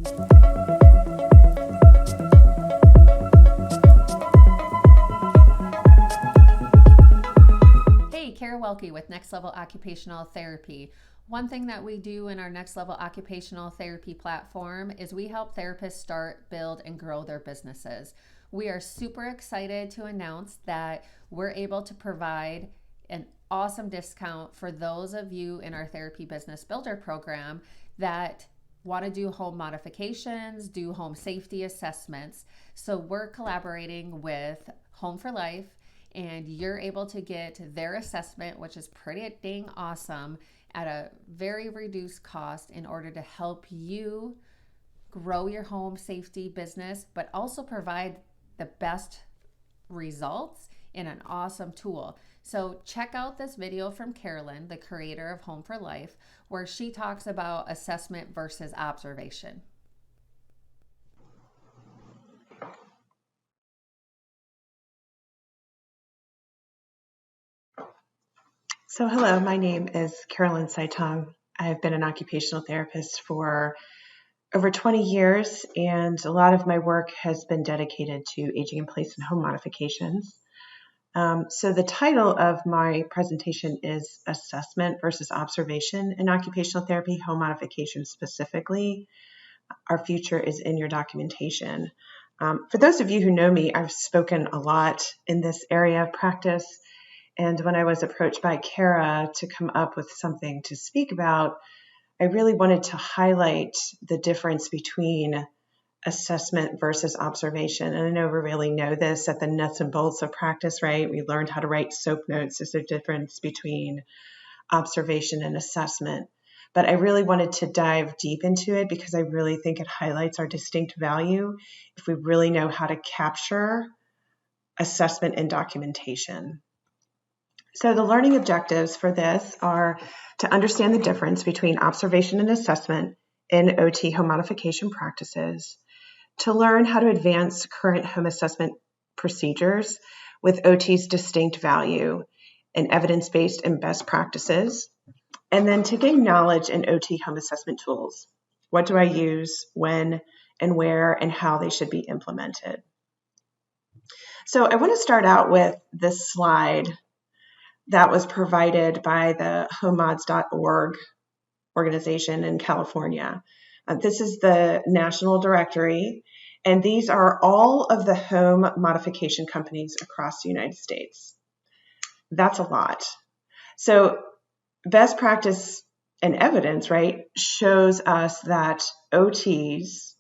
Hey, Kara Welke with Next Level Occupational Therapy. One thing that we do in our Next Level Occupational Therapy platform is we help therapists start, build, and grow their businesses. We are super excited to announce that we're able to provide an awesome discount for those of you in our Therapy Business Builder program that want to do home modifications, do home safety assessments. So we're collaborating with Home for Life, and you're able to get their assessment, which is pretty dang awesome, at a very reduced cost in order to help you grow your home safety business, but also provide the best results in an awesome tool. So check out this video from Carolyn, the creator of Home for Life, where she talks about assessment versus observation. So hello, my name is Carolyn Saitong. I've been an occupational therapist for over 20 years, and a lot of my work has been dedicated to aging in place and home modifications. So the title of my presentation is Assessment versus Observation in Occupational Therapy, Home Modification specifically. Our future is in your documentation. For those of you who know me, I've spoken a lot in this area of practice. And when I was approached by Kara to come up with something to speak about, I really wanted to highlight the difference between assessment versus observation. And I never really know this at the nuts and bolts of practice, right? We learned how to write SOAP notes. There's a difference between observation and assessment. But I really wanted to dive deep into it because I really think it highlights our distinct value if we really know how to capture assessment and documentation. So the learning objectives for this are to understand the difference between observation and assessment in OT home modification practices, to learn how to advance current home assessment procedures with OT's distinct value and evidence-based and best practices, and then to gain knowledge in OT home assessment tools. What do I use, when, and where, and how they should be implemented. So I want to start out with this slide that was provided by the homemods.org organization in California. This is the national directory, and these are all of the home modification companies across the United States. That's a lot. So best practice and evidence, right, shows us that OTs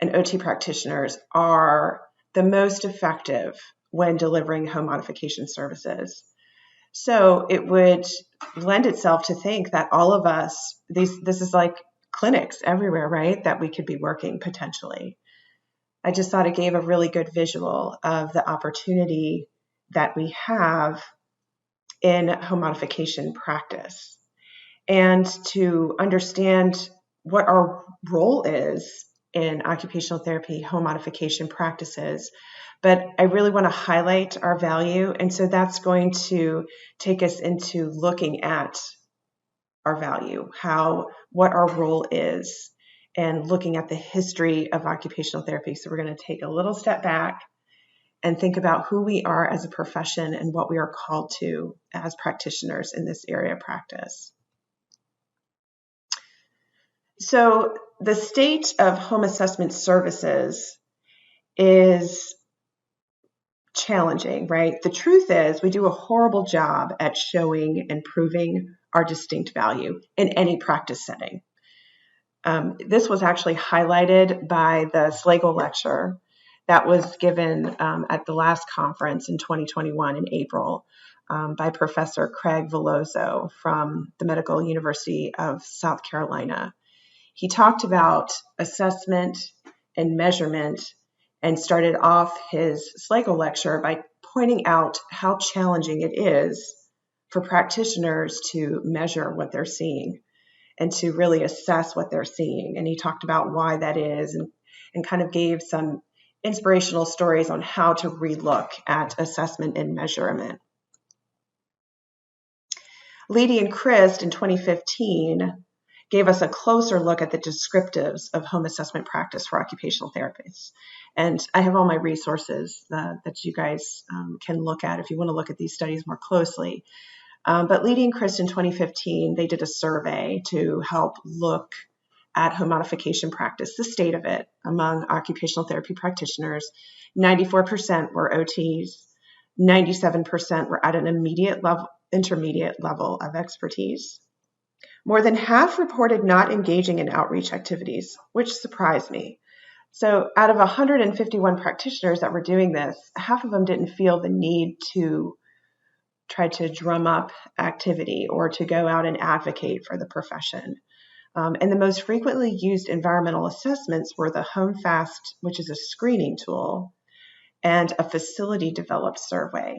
and OT practitioners are the most effective when delivering home modification services. So it would lend itself to think that all of us, this is like clinics everywhere, right, that we could be working potentially. I just thought it gave a really good visual of the opportunity that we have in home modification practice and to understand what our role is in occupational therapy, home modification practices. But I really want to highlight our value. And so that's going to take us into looking at our value, what our role is, and looking at the history of occupational therapy. So we're going to take a little step back and think about who we are as a profession and what we are called to as practitioners in this area of practice. So the state of home assessment services is challenging, right? The truth is we do a horrible job at showing and proving our distinct value in any practice setting. This was actually highlighted by the Slagle lecture that was given at the last conference in 2021 in April by Professor Craig Veloso from the Medical University of South Carolina. He talked about assessment and measurement and started off his Slagle lecture by pointing out how challenging it is for practitioners to measure what they're seeing and to really assess what they're seeing. And he talked about why that is and kind of gave some inspirational stories on how to relook at assessment and measurement. Leedy and Christ in 2015 gave us a closer look at the descriptives of home assessment practice for occupational therapists. And I have all my resources that you guys can look at if you want to look at these studies more closely. But Leading Chris in 2015, they did a survey to help look at home modification practice, the state of it among occupational therapy practitioners. 94% were OTs, 97% were at an intermediate level of expertise. More than half reported not engaging in outreach activities, which surprised me. So out of 151 practitioners that were doing this, half of them didn't feel the need to try to drum up activity or to go out and advocate for the profession. And the most frequently used environmental assessments were the Home Fast, which is a screening tool, and a facility developed survey.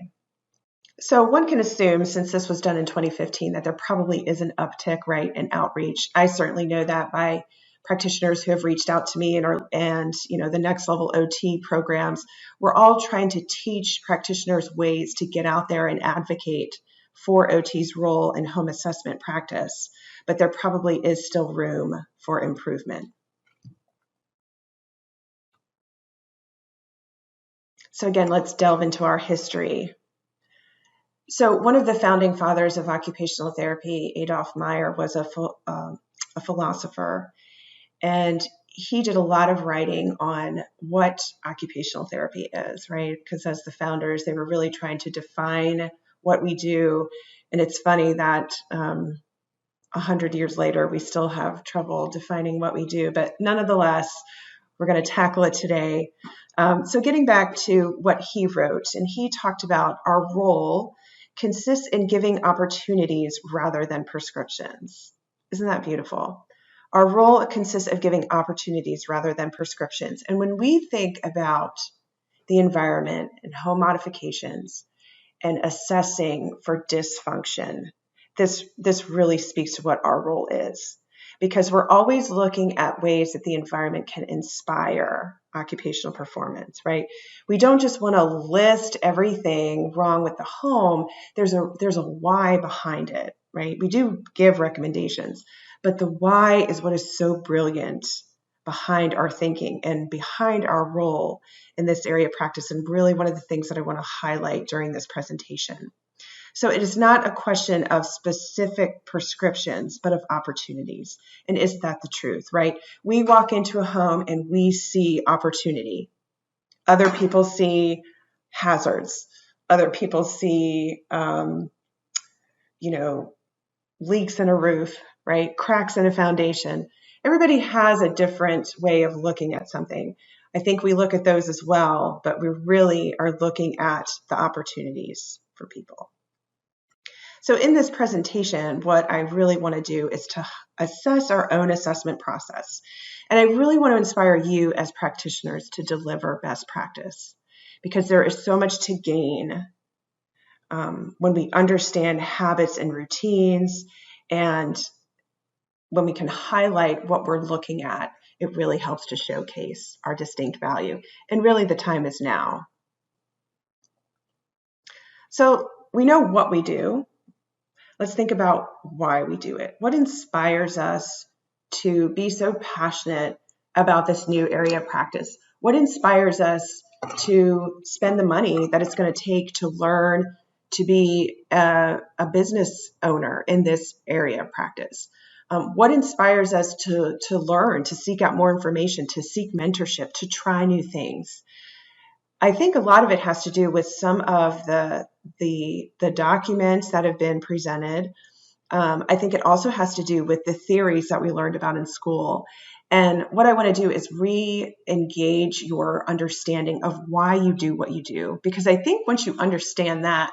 So one can assume, since this was done in 2015, that there probably is an uptick, right, in outreach. I certainly know that by practitioners who have reached out to me and the Next Level OT programs. We're all trying to teach practitioners ways to get out there and advocate for OT's role in home assessment practice, but there probably is still room for improvement. So again, let's delve into our history. So one of the founding fathers of occupational therapy, Adolf Meyer, was a philosopher, and he did a lot of writing on what occupational therapy is, right? Because as the founders, they were really trying to define what we do. And it's funny that 100 years later, we still have trouble defining what we do, but nonetheless, we're going to tackle it today. So getting back to what he wrote, and he talked about our role consists in giving opportunities rather than prescriptions. Isn't that beautiful? Our role consists of giving opportunities rather than prescriptions. And when we think about the environment and home modifications and assessing for dysfunction, this really speaks to what our role is, because we're always looking at ways that the environment can inspire occupational performance, right? We don't just want to list everything wrong with the home. There's a why behind it, right? We do give recommendations, but the why is what is so brilliant behind our thinking and behind our role in this area of practice, and really one of the things that I want to highlight during this presentation. So it is not a question of specific prescriptions, but of opportunities. And is that the truth, right? We walk into a home and we see opportunity. Other people see hazards. Other people see, leaks in a roof, right? Cracks in a foundation. Everybody has a different way of looking at something. I think we look at those as well, but we really are looking at the opportunities for people. So in this presentation, what I really want to do is to assess our own assessment process. And I really want to inspire you as practitioners to deliver best practice, because there is so much to gain when we understand habits and routines, and when we can highlight what we're looking at, it really helps to showcase our distinct value. And really the time is now. So we know what we do. Let's think about why we do it. What inspires us to be so passionate about this new area of practice? What inspires us to spend the money that it's going to take to learn to be a business owner in this area of practice? What inspires us to learn, to seek out more information, to seek mentorship, to try new things? I think a lot of it has to do with some of the documents that have been presented. I think it also has to do with the theories that we learned about in school. And what I want to do is re-engage your understanding of why you do what you do. Because I think once you understand that,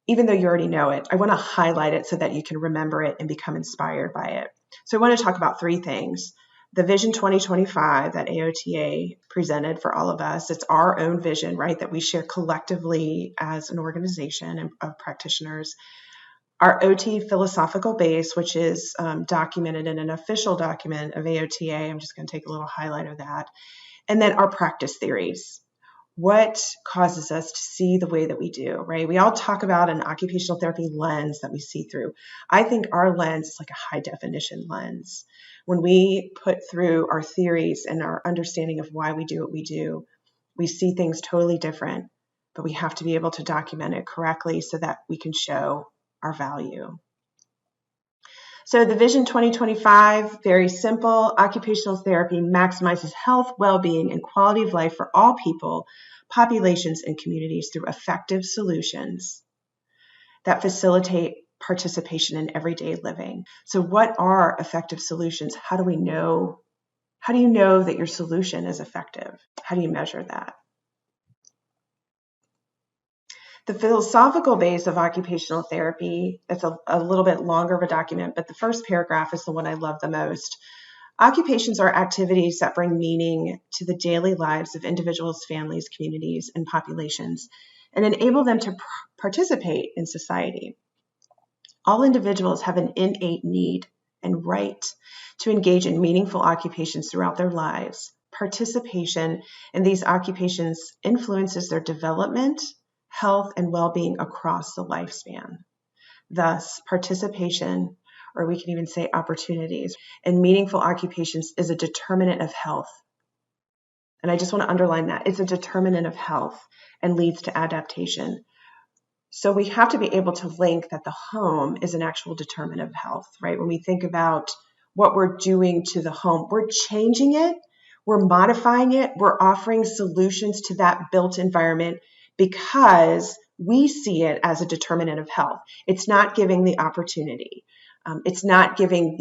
even though you already know it, I want to highlight it so that you can remember it and become inspired by it. So I want to talk about three things. The Vision 2025 that AOTA presented for all of us, it's our own vision, right, that we share collectively as an organization of practitioners. Our OT philosophical base, which is documented in an official document of AOTA. I'm just going to take a little highlight of that. And then our practice theories. what causes us to see the way that we do, right? We all talk about an occupational therapy lens that we see through. I think our lens is like a high definition lens. When we put through our theories and our understanding of why we do what we do, we see things totally different, but we have to be able to document it correctly so that we can show our value. So the Vision 2025, very simple. Occupational therapy maximizes health, well-being, and quality of life for all people, populations, and communities through effective solutions that facilitate participation in everyday living. So what are effective solutions? How do we know? How do you know that your solution is effective? How do you measure that? The philosophical base of occupational therapy, it's a little bit longer of a document, but the first paragraph is the one I love the most. Occupations are activities that bring meaning to the daily lives of individuals, families, communities, and populations, and enable them to participate in society. All individuals have an innate need and right to engage in meaningful occupations throughout their lives. Participation in these occupations influences their development, health, and well-being across the lifespan. Thus, participation, or we can even say opportunities, in meaningful occupations is a determinant of health. And I just want to underline that. It's a determinant of health and leads to adaptation. So we have to be able to link that the home is an actual determinant of health, right? When we think about what we're doing to the home, we're changing it, we're modifying it, we're offering solutions to that built environment because we see it as a determinant of health. It's not giving the opportunity. It's not giving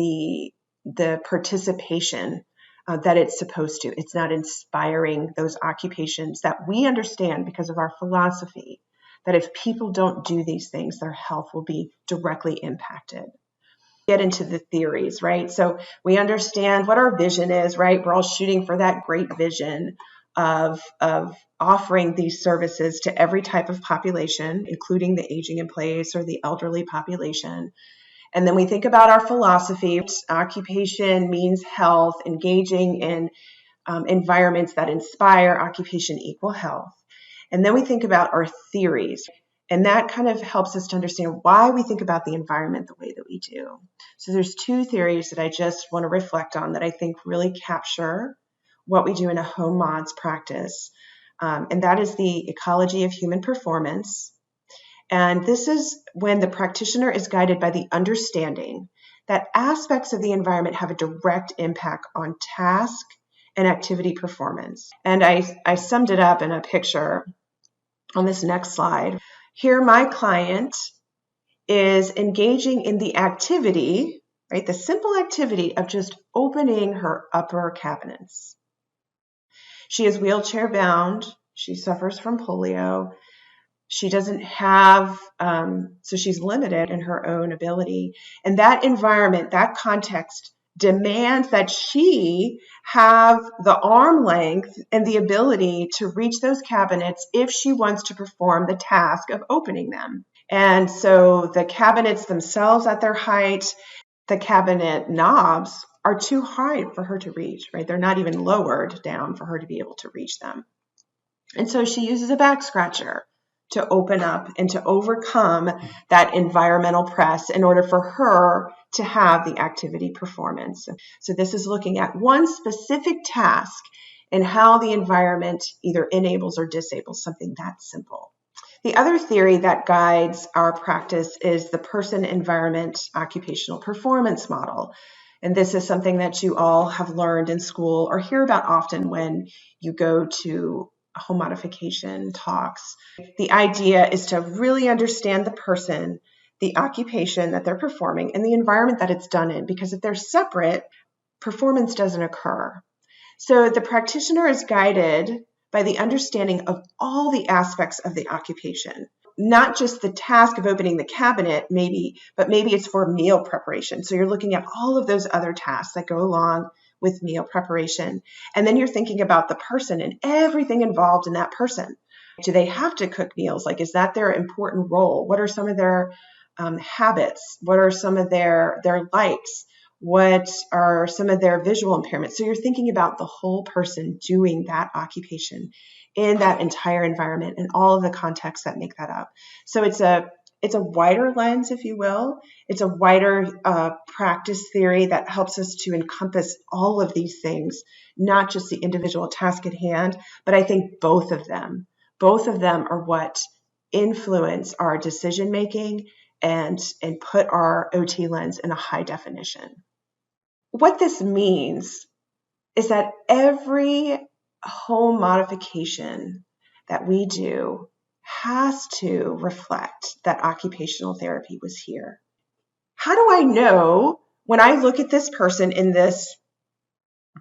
the participation that it's supposed to. It's not inspiring those occupations that we understand because of our philosophy, that if people don't do these things, their health will be directly impacted. Get into the theories, right? So we understand what our vision is, right? We're all shooting for that great vision of offering these services to every type of population, including the aging in place or the elderly population. And then we think about our philosophy. Occupation means health, engaging in environments that inspire occupation equal health. And then we think about our theories. And that kind of helps us to understand why we think about the environment the way that we do. So there's two theories that I just want to reflect on that I think really capture what we do in a home mods practice. And that is the ecology of human performance. And this is when the practitioner is guided by the understanding that aspects of the environment have a direct impact on task and activity performance. And I summed it up in a picture on this next slide. Here, my client is engaging in the activity, right? The simple activity of just opening her upper cabinets. She is wheelchair bound. She suffers from polio. She doesn't have, so she's limited in her own ability. And that environment, that context demands that she have the arm length and the ability to reach those cabinets if she wants to perform the task of opening them. And so the cabinets themselves at their height, the cabinet knobs are too high for her to reach, right? They're not even lowered down for her to be able to reach them. And so she uses a back scratcher to open up and to overcome that environmental press in order for her to have the activity performance. So this is looking at one specific task and how the environment either enables or disables something that simple. The other theory that guides our practice is the person-environment occupational performance model. And this is something that you all have learned in school or hear about often when you go to home modification talks. The idea is to really understand the person, the occupation that they're performing, and the environment that it's done in, because if they're separate, performance doesn't occur. So the practitioner is guided by the understanding of all the aspects of the occupation, not just the task of opening the cabinet, but maybe it's for meal preparation. So you're looking at all of those other tasks that go along with meal preparation. And then you're thinking about the person and everything involved in that person. Do they have to cook meals? Like, is that their important role? What are some of their habits? What are some of their likes? What are some of their visual impairments? So you're thinking about the whole person doing that occupation in that entire environment and all of the contexts that make that up. So it's a wider lens, if you will. It's a wider practice theory that helps us to encompass all of these things, not just the individual task at hand, but I think both of them. Both of them are what influence our decision making and put our OT lens in a high definition. What this means is that every home modification that we do has to reflect that occupational therapy was here. How do I know when I look at this person in this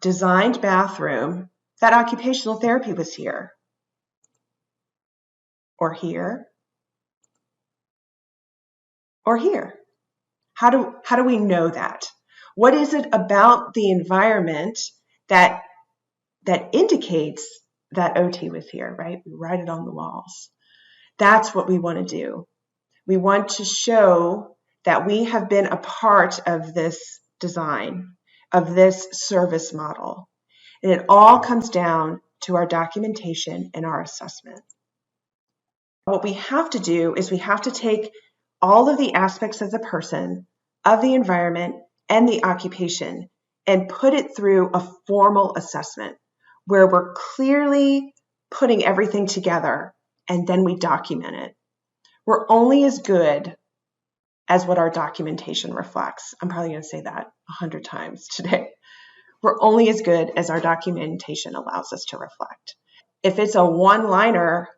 designed bathroom that occupational therapy was here? Or here? Or here? How do we know that? What is it about the environment that indicates that OT was here, right? We write it on the walls. That's what we want to do. We want to show that we have been a part of this design, of this service model. And it all comes down to our documentation and our assessment. What we have to do is we have to take all of the aspects of the person, of the environment, and the occupation and put it through a formal assessment where we're clearly putting everything together and then we document it. We're only as good as what our documentation reflects. I'm probably going to say that 100 times today. We're only as good as our documentation allows us to reflect. If it's a one-liner,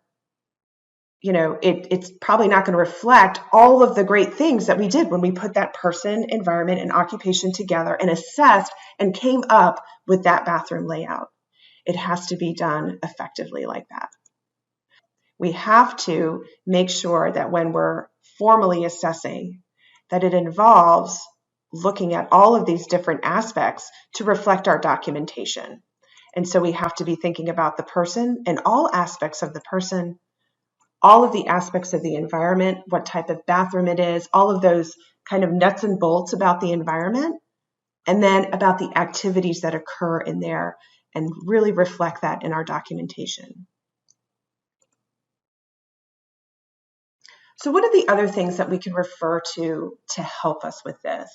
it's probably not going to reflect all of the great things that we did when we put that person, environment, and occupation together and assessed and came up with that bathroom layout. It has to be done effectively like that. We have to make sure that when we're formally assessing, that it involves looking at all of these different aspects to reflect our documentation. And so we have to be thinking about the person and all aspects of the person, all of the aspects of the environment, what type of bathroom it is, all of those kind of nuts and bolts about the environment, and then about the activities that occur in there and really reflect that in our documentation. So one of the other things that we can refer to help us with this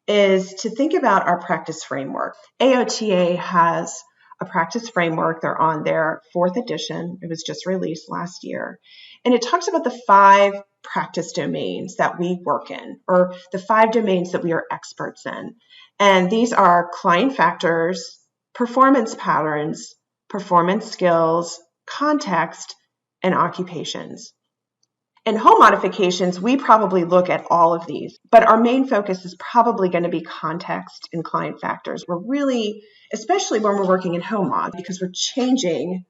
is to think about our practice framework. AOTA has a practice framework. They're on their 4th edition. It was just released last year. And it talks about the 5 practice domains that we work in, or the 5 domains that we are experts in. And these are client factors, performance patterns, performance skills, context, and occupations. In home modifications, we probably look at all of these, but our main focus is probably going to be context and client factors. We're really, especially when we're working in home mod, because we're changing,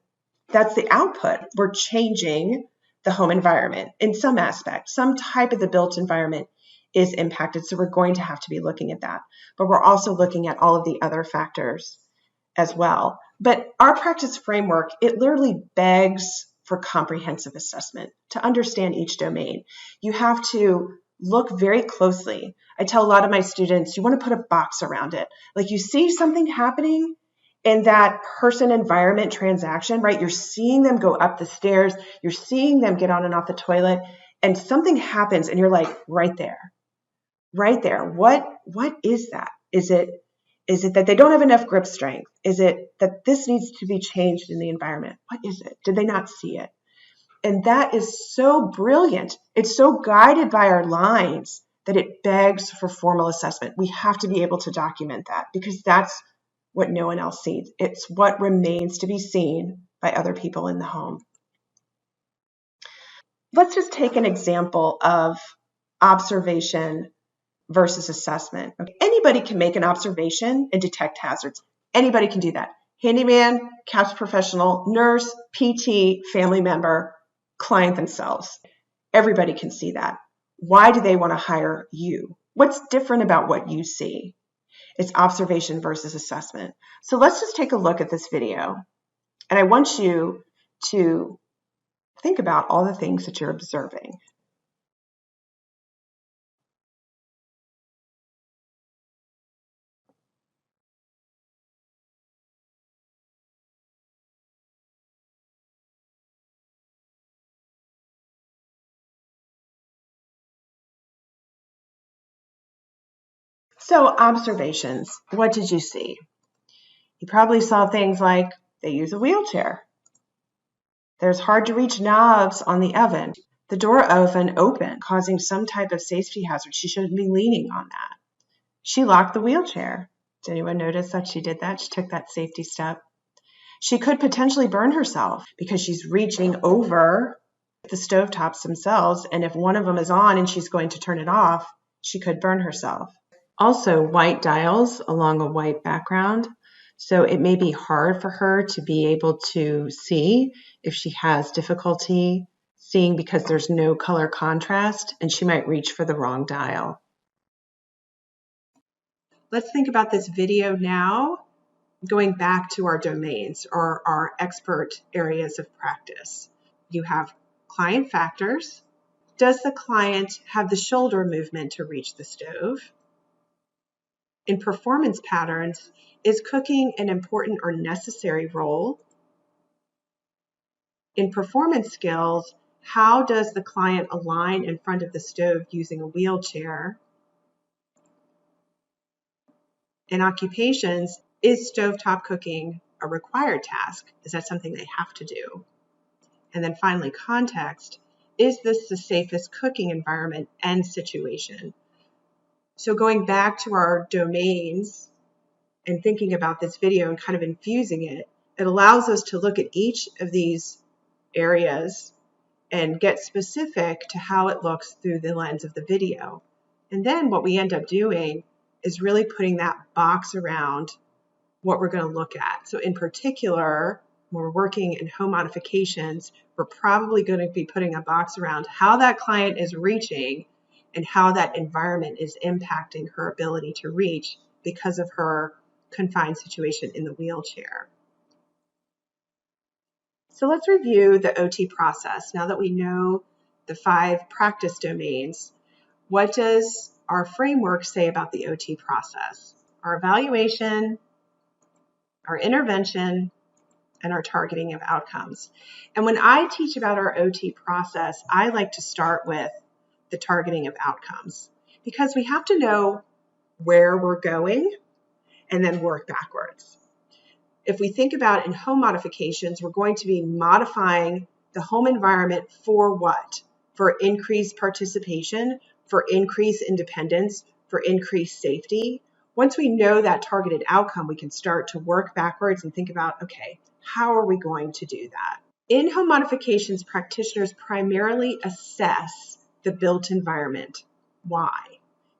that's the output. We're changing the home environment in some aspect. Some type of the built environment is impacted, so we're going to have to be looking at that. But we're also looking at all of the other factors as well. But our practice framework, it literally begs for comprehensive assessment to understand each domain. You have to look very closely. I tell a lot of my students, you want to put a box around it. Like you see something happening in that person environment transaction, right? You're seeing them go up the stairs, you're seeing them get on and off the toilet, and something happens and you're like, right there. What is that? Is it that they don't have enough grip strength? Is it that this needs to be changed in the environment? What is it? Did they not see it? And that is so brilliant. It's so guided by our lines that it begs for formal assessment. We have to be able to document that because that's what no one else sees. It's what remains to be seen by other people in the home. Let's just take an example of observation versus assessment. Okay. Anybody can make an observation and detect hazards. Anybody can do that. Handyman, couch professional, nurse, PT, family member, client themselves. Everybody can see that. Why do they want to hire you? What's different about what you see? It's observation versus assessment. So let's just take a look at this video. And I want you to think about all the things that you're observing. So observations, what did you see? You probably saw things like they use a wheelchair. There's hard to reach knobs on the oven. The door oven opened, causing some type of safety hazard. She shouldn't be leaning on that. She locked the wheelchair. Did anyone notice that she did that? She took that safety step. She could potentially burn herself because she's reaching over the stovetops themselves, and if one of them is on and she's going to turn it off, she could burn herself. Also, white dials along a white background, so it may be hard for her to be able to see if she has difficulty seeing because there's no color contrast, and she might reach for the wrong dial. Let's think about this video now, going back to our domains or our expert areas of practice. You have client factors. Does the client have the shoulder movement to reach the stove? In performance patterns, is cooking an important or necessary role? In performance skills, how does the client align in front of the stove using a wheelchair? In occupations, is stovetop cooking a required task? Is that something they have to do? And then finally, context. Is this the safest cooking environment and situation? So going back to our domains and thinking about this video and kind of infusing it, it allows us to look at each of these areas and get specific to how it looks through the lens of the video. And then what we end up doing is really putting that box around what we're going to look at. So in particular, when we're working in home modifications, we're probably going to be putting a box around how that client is reaching and how that environment is impacting her ability to reach because of her confined situation in the wheelchair. So let's review the OT process. Now that we know the 5 practice domains, what does our framework say about the OT process? Our evaluation, our intervention, and our targeting of outcomes. And when I teach about our OT process, I like to start with the targeting of outcomes because we have to know where we're going and then work backwards. If we think about in home modifications, we're going to be modifying the home environment for what? For increased participation, for increased independence, for increased safety. Once we know that targeted outcome, we can start to work backwards and think about, okay, how are we going to do that? In home modifications, practitioners primarily assess the built environment. Why?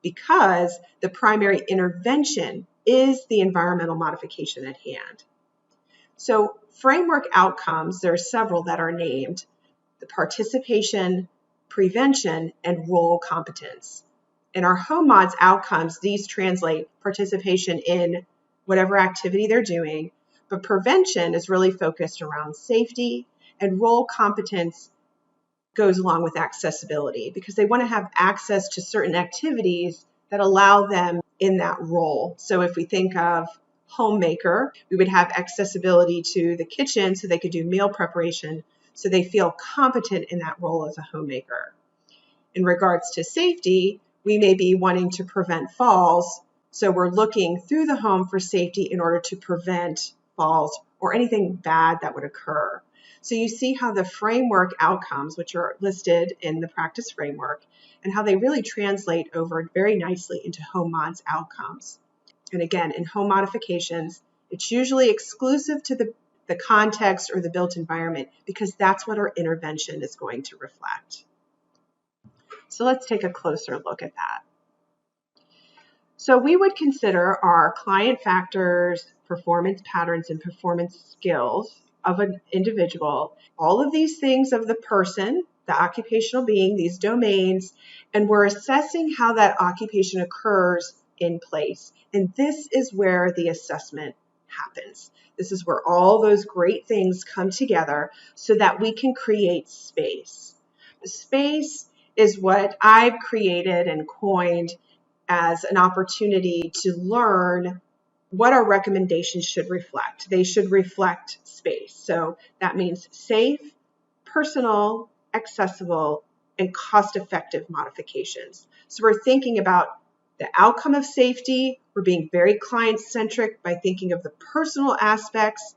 Because the primary intervention is the environmental modification at hand. So framework outcomes, there are several that are named: the participation, prevention, and role competence. In our home mods outcomes, these translate participation in whatever activity they're doing, but prevention is really focused around safety, and role competence goes along with accessibility because they want to have access to certain activities that allow them in that role. So if we think of homemaker, we would have accessibility to the kitchen so they could do meal preparation so they feel competent in that role as a homemaker. In regards to safety, we may be wanting to prevent falls, so we're looking through the home for safety in order to prevent falls or anything bad that would occur. So you see how the framework outcomes, which are listed in the practice framework, and how they really translate over very nicely into home mods outcomes. And again, in home modifications, it's usually exclusive to the context or the built environment because that's what our intervention is going to reflect. So let's take a closer look at that. So we would consider our client factors, performance patterns, and performance skills of an individual, all of these things of the person, the occupational being, these domains, and we're assessing how that occupation occurs in place. And this is where the assessment happens. This is where all those great things come together so that we can create space. Space is what I've created and coined as an opportunity to learn what our recommendations should reflect. They should reflect space. So that means safe, personal, accessible, and cost-effective modifications. So we're thinking about The outcome of safety, we're being very client-centric by thinking of the personal aspects.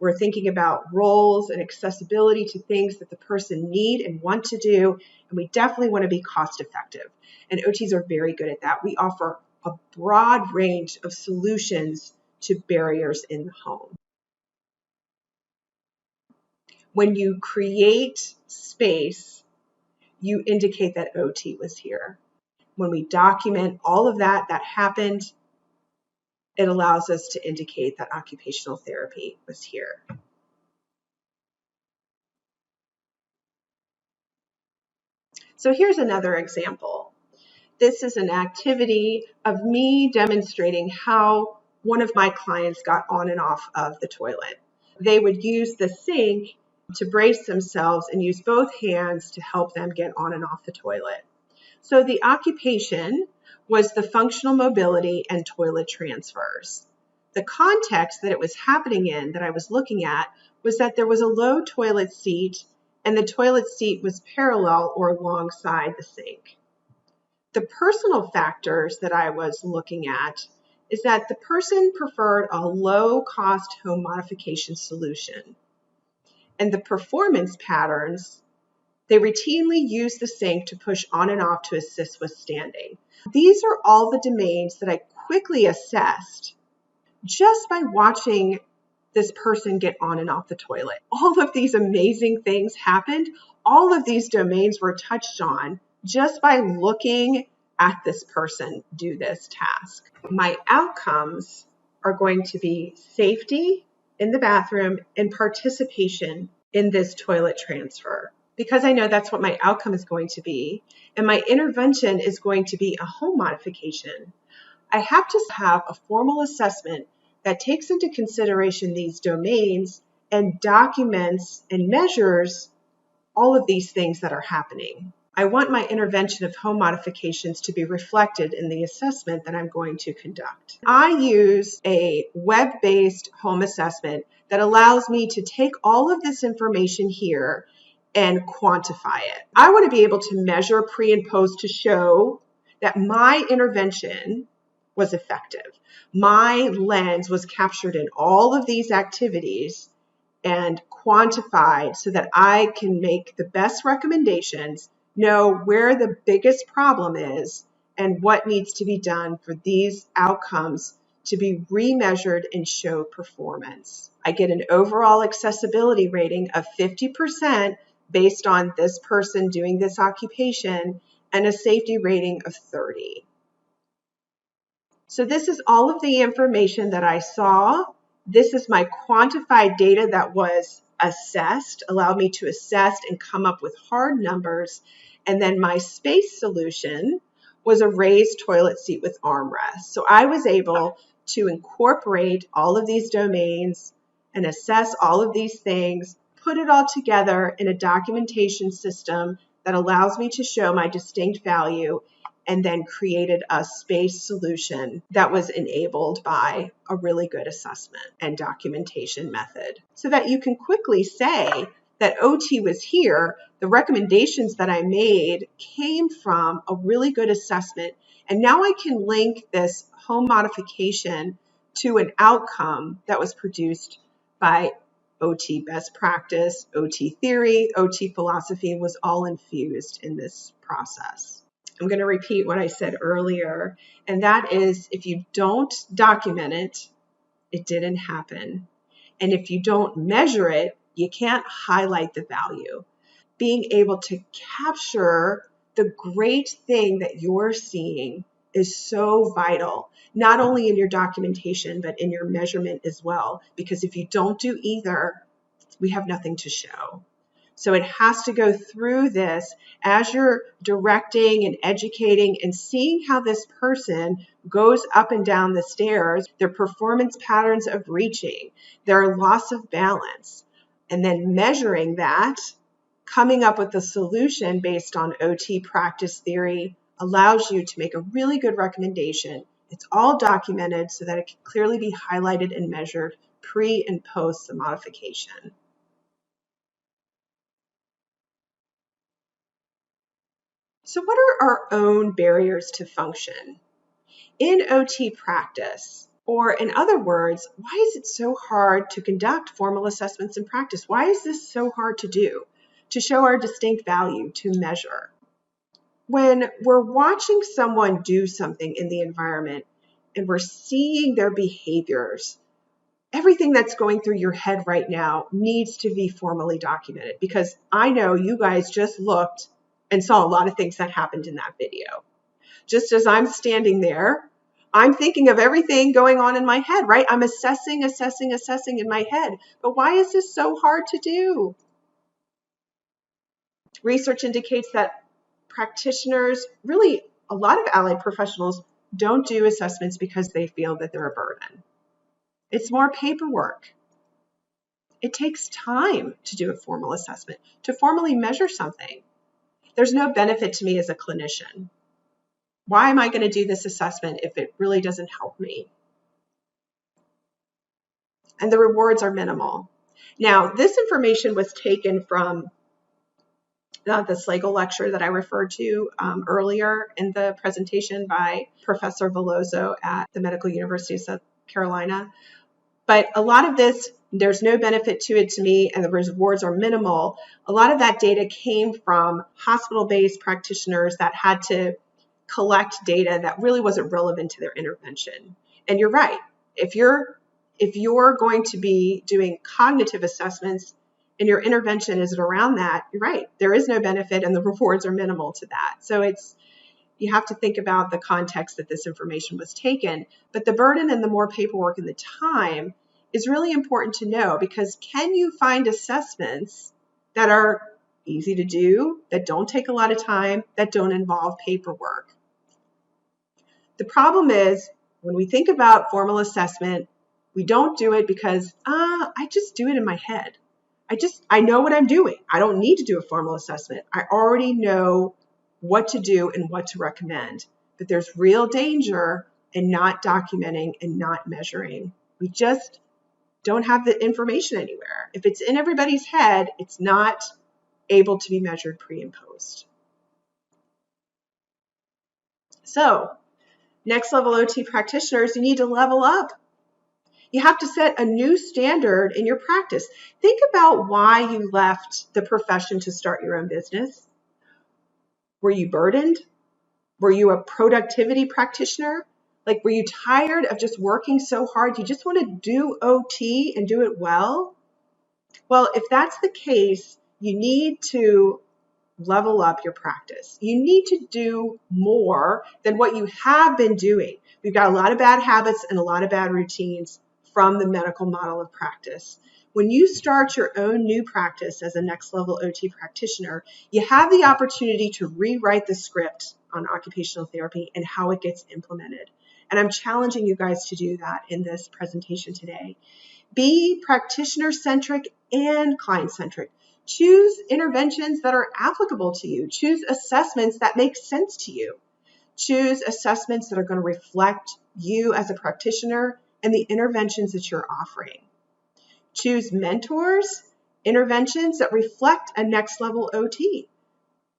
We're thinking about roles and accessibility to things that the person need and want to do. And we definitely want to be cost-effective. And OTs are very good at that. We offer a broad range of solutions to barriers in the home. When you create space, you indicate that OT was here. When we document all of that happened, it allows us to indicate that occupational therapy was here. So here's another example. This is an activity of me demonstrating how one of my clients got on and off of the toilet. They would use the sink to brace themselves and use both hands to help them get on and off the toilet. So the occupation was the functional mobility and toilet transfers. The context that it was happening in that I was looking at was that there was a low toilet seat and the toilet seat was parallel or alongside the sink. The personal factors that I was looking at is that the person preferred a low-cost home modification solution. And the performance patterns, they routinely use the sink to push on and off to assist with standing. These are all the domains that I quickly assessed just by watching this person get on and off the toilet. All of these amazing things happened. All of these domains were touched on just by looking at this person do this task. My outcomes are going to be safety in the bathroom and participation in this toilet transfer, because I know that's what my outcome is going to be. And my intervention is going to be a home modification. I have to have a formal assessment that takes into consideration these domains and documents and measures all of these things that are happening. I want my intervention of home modifications to be reflected in the assessment that I'm going to conduct. I use a web-based home assessment that allows me to take all of this information here and quantify it. I want to be able to measure pre and post to show that my intervention was effective. My lens was captured in all of these activities and quantified so that I can make the best recommendations, know where the biggest problem is, and what needs to be done for these outcomes to be remeasured and show performance. I get an overall accessibility rating of 50% based on this person doing this occupation and a safety rating of 30. So this is all of the information that I saw. This is my quantified data that was assessed, allowed me to assess and come up with hard numbers. And then my space solution was a raised toilet seat with armrest. So I was able to incorporate all of these domains and assess all of these things, put it all together in a documentation system that allows me to show my distinct value, and then created a space solution that was enabled by a really good assessment and documentation method so that you can quickly say that OT was here. The recommendations that I made came from a really good assessment. And now I can link this home modification to an outcome that was produced by OT best practice, OT theory, OT philosophy was all infused in this process. I'm going to repeat what I said earlier, and that is if you don't document it, it didn't happen. And if you don't measure it, you can't highlight the value. Being able to capture the great thing that you're seeing is so vital, not only in your documentation, but in your measurement as well. Because if you don't do either, we have nothing to show. So it has to go through this as you're directing and educating and seeing how this person goes up and down the stairs, their performance patterns of reaching, their loss of balance, and then measuring that, coming up with a solution based on OT practice theory allows you to make a really good recommendation. It's all documented so that it can clearly be highlighted and measured pre and post the modification. So what are our own barriers to function? in OT practice, or in other words, why is it so hard to conduct formal assessments in practice? Why is this so hard to do, to show our distinct value, to measure? When we're watching someone do something in the environment and we're seeing their behaviors, everything that's going through your head right now needs to be formally documented, because I know you guys just looked and saw a lot of things that happened in that video. Just as I'm standing there, I'm thinking of everything going on in my head, right? I'm assessing in my head. But why is this so hard to do? Research indicates that practitioners, really a lot of allied professionals, don't do assessments because they feel that they're a burden. It's more paperwork. It takes time to do a formal assessment, to formally measure something. There's no benefit to me as a clinician. Why am I going to do this assessment if it really doesn't help me? And the rewards are minimal. Now, this information was taken from the Slagle lecture that I referred to earlier in the presentation by Professor Veloso at the Medical University of South Carolina. But a lot of this, there's no benefit to it to me, and the rewards are minimal. A lot of that data came from hospital-based practitioners that had to collect data that really wasn't relevant to their intervention. And you're right. If you're going to be doing cognitive assessments and your intervention is around that, you're right. There is no benefit and the rewards are minimal to that. So you have to think about the context that this information was taken. But the burden and the more paperwork and the time is really important to know, because can you find assessments that are easy to do, that don't take a lot of time, that don't involve paperwork? The problem is, when we think about formal assessment, we don't do it because, I just do it in my head. I know what I'm doing. I don't need to do a formal assessment. I already know what to do and what to recommend. But there's real danger in not documenting and not measuring. We just don't have the information anywhere. If it's in everybody's head, it's not able to be measured pre and post. So, next level OT practitioners, you need to level up. You have to set a new standard in your practice. Think about why you left the profession to start your own business. Were you burdened? Were you a productivity practitioner? Like, were you tired of just working so hard? You just want to do OT and do it well? Well, if that's the case, you need to level up your practice. You need to do more than what you have been doing. We've got a lot of bad habits and a lot of bad routines from the medical model of practice. When you start your own new practice as a next level OT practitioner, you have the opportunity to rewrite the script on occupational therapy and how it gets implemented. And I'm challenging you guys to do that in this presentation today. Be practitioner-centric and client-centric. Choose interventions that are applicable to you. Choose assessments that make sense to you. Choose assessments that are going to reflect you as a practitioner and the interventions that you're offering. Choose mentors, interventions that reflect a next level OT.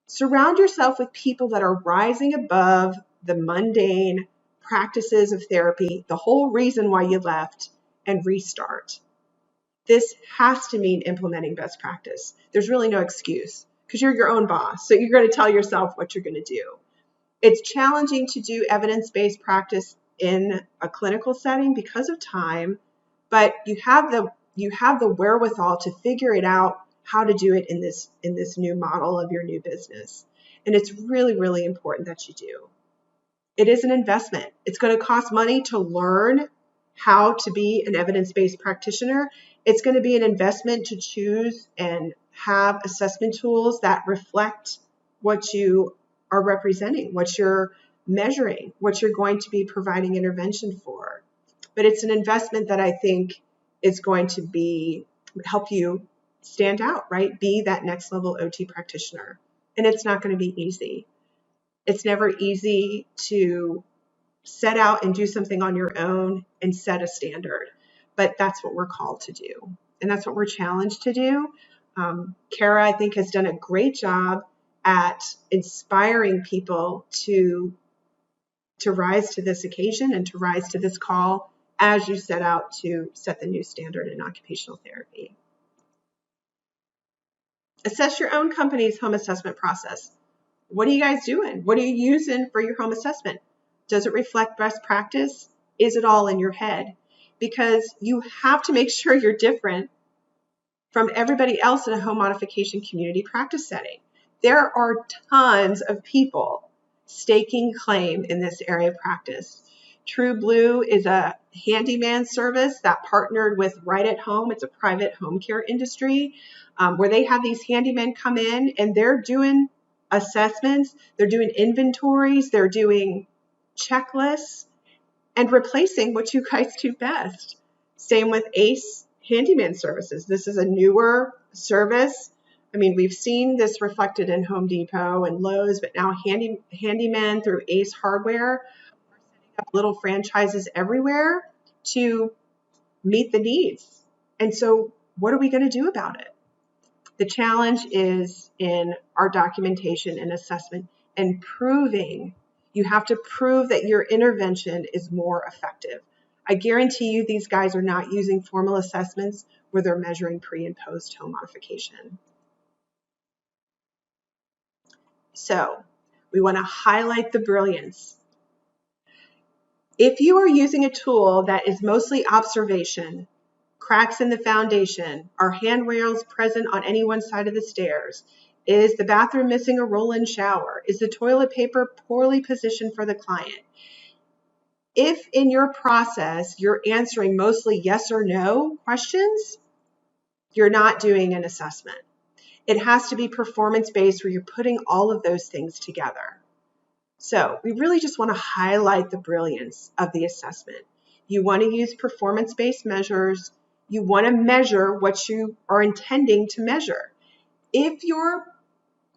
Surround yourself with people that are rising above the mundane practices of therapy, the whole reason why you left, and restart. This has to mean implementing best practice. There's really no excuse, because you're your own boss. So you're going to tell yourself what you're going to do. It's challenging to do evidence-based practice in a clinical setting because of time, but you have the wherewithal to figure it out how to do it in this new model of your new business. And it's really, really important that you do. It is an investment. It's going to cost money to learn how to be an evidence-based practitioner. It's going to be an investment to choose and have assessment tools that reflect what you are representing, what you're measuring, what you're going to be providing intervention for. But it's an investment that I think is going to help you stand out, right? Be that next level OT practitioner. And it's not going to be easy. It's never easy to set out and do something on your own and set a standard. But that's what we're called to do. And that's what we're challenged to do. Kara, I think, has done a great job at inspiring people to to rise to this occasion and to rise to this call as you set out to set the new standard in occupational therapy. Assess your own company's home assessment process. What are you guys doing? What are you using for your home assessment? Does it reflect best practice? Is it all in your head? Because you have to make sure you're different from everybody else in a home modification community practice setting. There are tons of people staking claim in this area of practice. True Blue is a handyman service that partnered with Right at Home. It's a private home care industry where they have these handymen come in and they're doing assessments, they're doing inventories, they're doing checklists and replacing what you guys do best. Same with ACE Handyman Services. This is a newer service. I mean, we've seen this reflected in Home Depot and Lowe's, but now handymen through ACE Hardware are setting up little franchises everywhere to meet the needs. And so what are we going to do about it? The challenge is in our documentation and assessment and proving. You have to prove that your intervention is more effective. I guarantee you these guys are not using formal assessments where they're measuring pre and post home modification. So we want to highlight the brilliance. If you are using a tool that is mostly observation, cracks in the foundation, are handrails present on any one side of the stairs, is the bathroom missing a roll-in shower, is the toilet paper poorly positioned for the client? If in your process you're answering mostly yes or no questions, you're not doing an assessment. It has to be performance-based where you're putting all of those things together. So we really just want to highlight the brilliance of the assessment. You want to use performance-based measures. You want to measure what you are intending to measure. If you're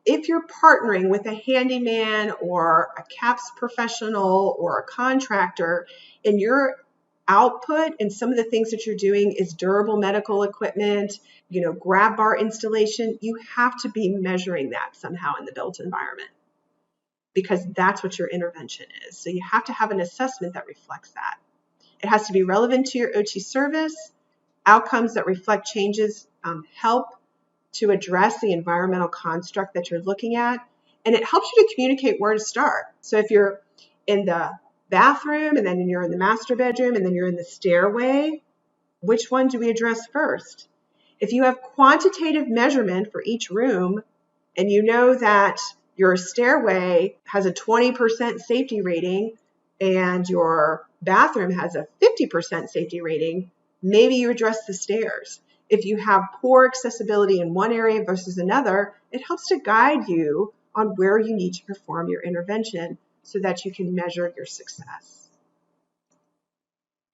partnering with a handyman or a CAPS professional or a contractor and your output and some of the things that you're doing is durable medical equipment, grab bar installation, you have to be measuring that somehow in the built environment because that's what your intervention is. So you have to have an assessment that reflects that. It has to be relevant to your OT service. Outcomes that reflect changes help to address the environmental construct that you're looking at, and it helps you to communicate where to start. So if you're in the bathroom and then you're in the master bedroom and then you're in the stairway, which one do we address first? If you have quantitative measurement for each room and you know that your stairway has a 20% safety rating and your bathroom has a 50% safety rating, maybe you address the stairs. If you have poor accessibility in one area versus another, it helps to guide you on where you need to perform your intervention so that you can measure your success.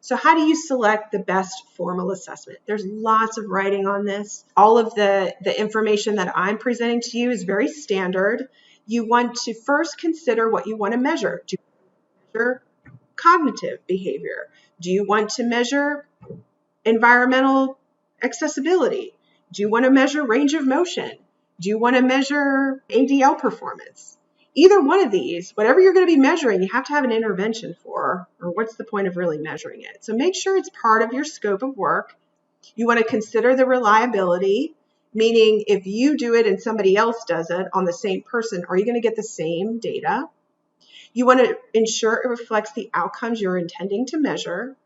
So how do you select the best formal assessment? There's lots of writing on this. All of the information that I'm presenting to you is very standard. You want to first consider what you want to measure. Do you measure cognitive behavior? Do you want to measure environmental accessibility? Do you want to measure range of motion? Do you want to measure ADL performance? Either one of these, whatever you're going to be measuring, you have to have an intervention for, or what's the point of really measuring it? So make sure it's part of your scope of work. You want to consider the reliability, meaning if you do it and somebody else does it on the same person, are you going to get the same data? You want to ensure it reflects the outcomes you're intending to measure.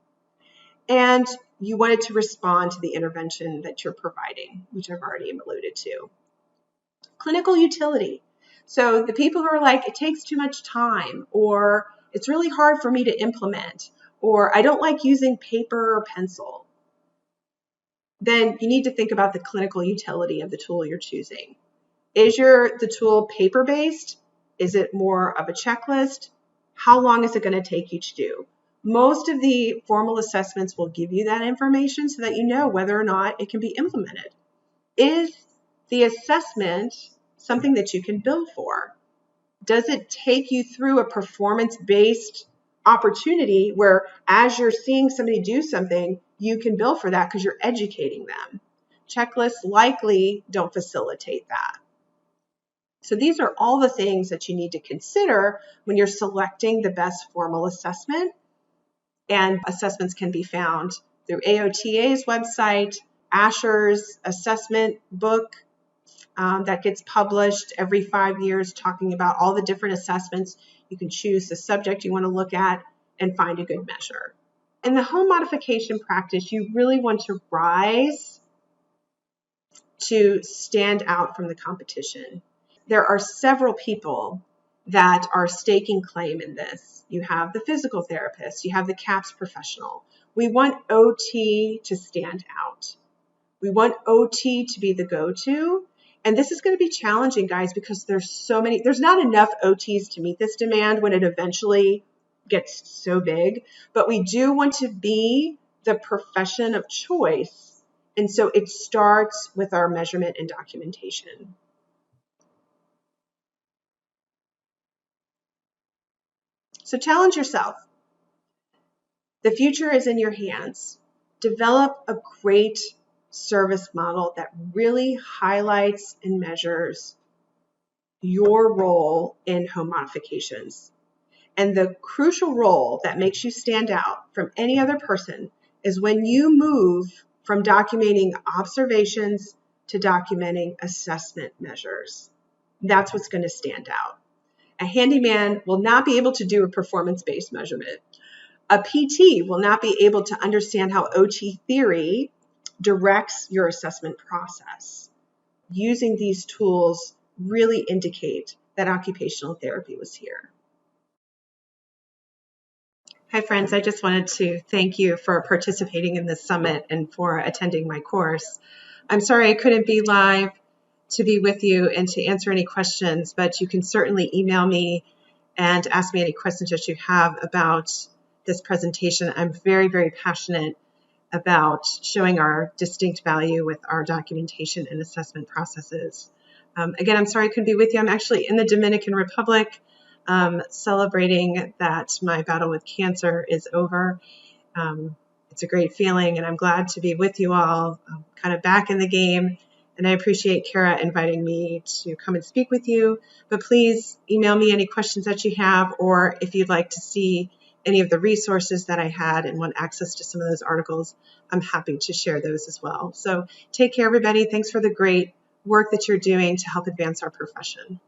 And you want it to respond to the intervention that you're providing, which I've already alluded to. Clinical utility. So the people who are like, it takes too much time, or it's really hard for me to implement, or I don't like using paper or pencil, then you need to think about the clinical utility of the tool you're choosing. Is the tool paper-based? Is it more of a checklist? How long is it going to take you to do? Most of the formal assessments will give you that information so that you know whether or not it can be implemented. Is the assessment something that you can bill for? Does it take you through a performance-based opportunity where as you're seeing somebody do something, you can bill for that because you're educating them? Checklists likely don't facilitate that. So these are all the things that you need to consider when you're selecting the best formal assessment. And assessments can be found through AOTA's website, Asher's assessment book that gets published every 5 years, talking about all the different assessments. You can choose the subject you want to look at and find a good measure. In the home modification practice, you really want to rise to stand out from the competition. There are several people that are staking claim in this. You have the physical therapist, you have the CAPS professional. We want OT to stand out. We want OT to be the go-to. And this is going to be challenging, guys, because there's not enough OTs to meet this demand when it eventually gets so big. But we do want to be the profession of choice. And so it starts with our measurement and documentation. So challenge yourself. The future is in your hands. Develop a great service model that really highlights and measures your role in home modifications. And the crucial role that makes you stand out from any other person is when you move from documenting observations to documenting assessment measures. That's what's going to stand out. A handyman will not be able to do a performance-based measurement. A PT will not be able to understand how OT theory directs your assessment process. Using these tools really indicate that occupational therapy was here. Hi, friends. I just wanted to thank you for participating in this summit and for attending my course. I'm sorry I couldn't be live to be with you and to answer any questions, but you can certainly email me and ask me any questions that you have about this presentation. I'm very, very passionate about showing our distinct value with our documentation and assessment processes. Again, I'm sorry I couldn't be with you. I'm actually in the Dominican Republic celebrating that my battle with cancer is over. It's a great feeling, and I'm glad to be with you all, kind of back in the game. And I appreciate Kara inviting me to come and speak with you. But please email me any questions that you have, or if you'd like to see any of the resources that I had and want access to some of those articles, I'm happy to share those as well. So take care, everybody. Thanks for the great work that you're doing to help advance our profession.